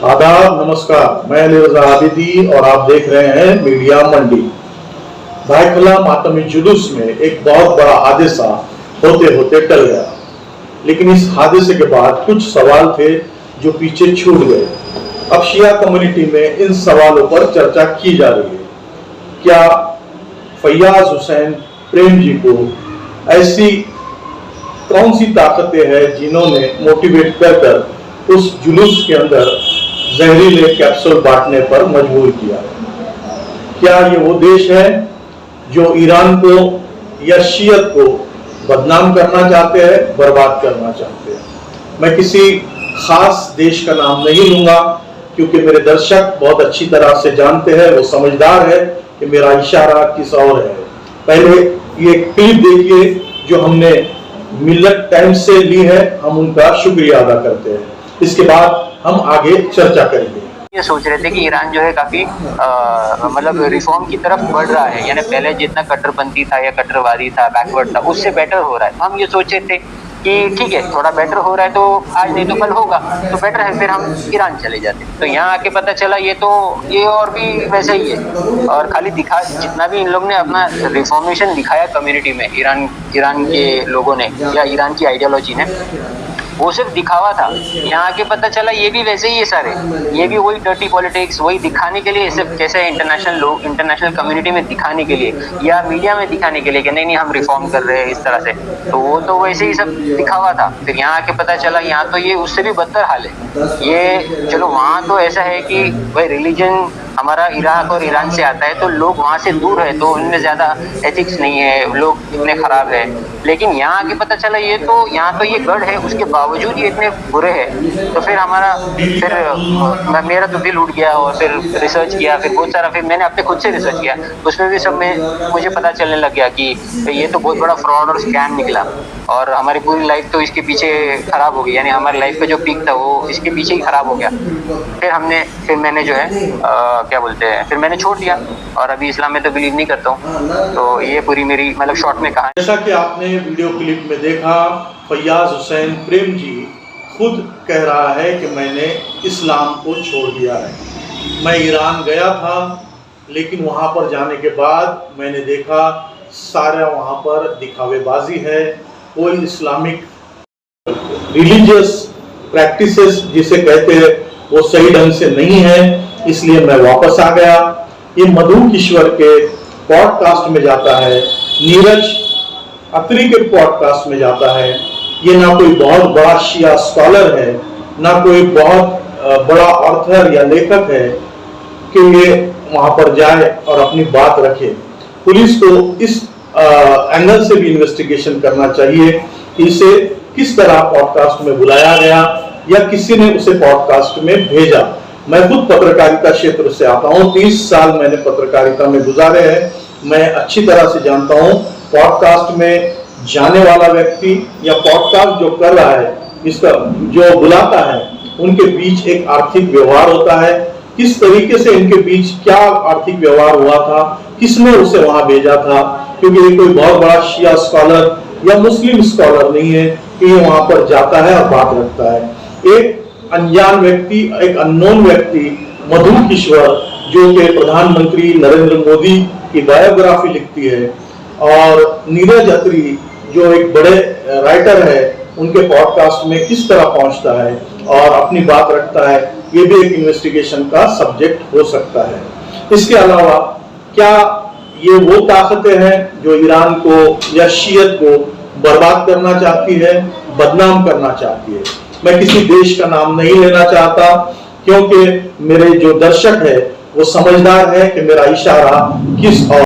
आदाब, नमस्कार। मैं अली रजा आबिदी और आप देख रहे हैं मीडिया मंडी। भाईखला मातमी जुलूस में एक बहुत बड़ा हादसा होते होते टल गया, लेकिन इस हादसे के बाद कुछ सवाल थे जो पीछे छूट गए। अब शिया कम्युनिटी में इन सवालों पर चर्चा की जा रही है। क्या फैयाज हुसैन प्रेम जी को ऐसी कौन सी ताकतें हैं जिन्होंने मोटिवेट कर उस जुलूस के अंदर जहरीले कैप्सूल बांटने पर मजबूर किया? क्या ये वो देश है जो ईरान को या शियत को बदनाम करना चाहते हैं, बर्बाद करना चाहते हैं? मैं किसी खास देश का नाम नहीं लूंगा क्योंकि मेरे दर्शक बहुत अच्छी तरह से जानते हैं, वो समझदार है कि मेरा इशारा किस और है। पहले ये क्लिप देखिए जो हमने मिल्लत टाइम्स से ली है, हम उनका शुक्रिया अदा करते हैं। इसके बाद हम आगे चर्चा करेंगे। ये सोच रहे थे कि ईरान जो है काफी मतलब रिफॉर्म की तरफ बढ़ रहा है, यानी पहले जितना कट्टरपंथी था या कट्टरवादी था, बैकवर्ड था, उससे बेटर हो रहा है। हम ये सोचे थे कि ठीक है, थोड़ा बेटर हो रहा है तो आज नहीं तो कल होगा, तो बेटर है फिर हम ईरान चले जाते। तो यहाँ आके पता चला ये और भी वैसा ही है। और खाली दिखा जितना भी इन लोग ने अपना रिफॉर्मेशन दिखाया कम्युनिटी में, ईरान के लोगों ने या ईरान की आइडियोलॉजी ने, वो सिर्फ दिखावा था। यहाँ आके पता चला ये भी वैसे ही है सारे, ये भी वही डर्टी पॉलिटिक्स, वही दिखाने के लिए, सिर्फ कैसे इंटरनेशनल कम्युनिटी में दिखाने के लिए या मीडिया में दिखाने के लिए कि नहीं हम रिफॉर्म कर रहे हैं इस तरह से। तो वो तो वैसे ही सब दिखावा था। फिर यहाँ आके पता चला यहाँ तो ये उससे भी बदतर हाल है। ये चलो वहाँ तो ऐसा है कि भाई रिलीजन हमारा इराक और ईरान से आता है तो लोग वहाँ से दूर है, तो उनमें ज़्यादा एथिक्स नहीं है, लोग इतने ख़राब है। लेकिन यहाँ आके पता चला यहाँ तो ये गढ़ है, उसके बावजूद ये इतने बुरे हैं। तो फिर मेरा तो दिल उठ गया और फिर रिसर्च किया, फिर बहुत सारा, फिर मैंने अपने खुद से रिसर्च किया, उसमें भी सब में मुझे पता चलने लग गया कि ये तो बहुत बड़ा फ्रॉड और स्कैम निकला और हमारी पूरी लाइफ तो इसके पीछे ख़राब हो गई। यानी हमारी लाइफ का जो पीक था वो इसके पीछे ही ख़राब हो गया। फिर मैंने जो है क्या बोलते हैं, फिर मैंने छोड़ दिया और अभी इस्लाम में तो बिलीव नहीं करता हूँ। तो ये पूरी मेरी मतलब शॉर्ट में कहानी। जैसा कि आपने वीडियो क्लिप में देखा, फैयाज हुसैन प्रेम जी खुद कह रहा है कि मैंने इस्लाम को छोड़ दिया है। मैं ईरान गया था, लेकिन वहाँ पर जाने के बाद मैंने देखा सारा वहाँ पर दिखावेबाजी है, कोई इस्लामिक रिलीजियस प्रैक्टिसेस जिसे कहते हैं वो सही ढंग से नहीं है, इसलिए मैं वापस आ गया। ये मधु किश्वर के पॉडकास्ट में जाता है, नीरज अत्री के पॉडकास्ट में जाता है। ये ना कोई बहुत बड़ा शिया स्कॉलर है, ना कोई बहुत बड़ा ऑथर या लेखक है कि ये वहां पर जाए और अपनी बात रखे। पुलिस को इस एंगल से भी इन्वेस्टिगेशन करना चाहिए कि इसे किस तरह पॉडकास्ट में बुलाया गया या किसी ने उसे पॉडकास्ट में भेजा। मैं खुद पत्रकारिता क्षेत्र से आता हूँ, 30 साल मैंने पत्रकारिता में गुजारे हैं। मैं अच्छी तरह से जानता हूँ पॉडकास्ट में जाने वाला व्यक्ति या पॉडकास्ट जो कर रहा है, इसका जो बुलाता है, उनके बीच एक आर्थिक व्यवहार होता है। किस तरीके से इनके बीच क्या आर्थिक व्यवहार हुआ था, किसने उसे वहां भेजा था, क्योंकि ये कोई बहुत बड़ा शिया स्कॉलर या मुस्लिम स्कॉलर नहीं है कि ये वहां पर जाता है और बात रखता है। एक अनजान व्यक्ति, एक अननोन व्यक्ति मधु किश्वर, जो कि प्रधानमंत्री नरेंद्र मोदी की बायोग्राफी लिखती है, और नीरज अत्री जो एक बड़े राइटर है, उनके पॉडकास्ट में किस तरह पहुंचता है और अपनी बात रखता है, ये भी एक इन्वेस्टिगेशन का सब्जेक्ट हो सकता है। इसके अलावा क्या ये वो ताकतें हैं जो ईरान को या शियत को बर्बाद करना चाहती है, बदनाम करना चाहती है? मैं किसी देश का नाम नहीं लेना चाहता क्योंकि मेरे जो दर्शक है वो समझदार है कि मेरा इशारा किस और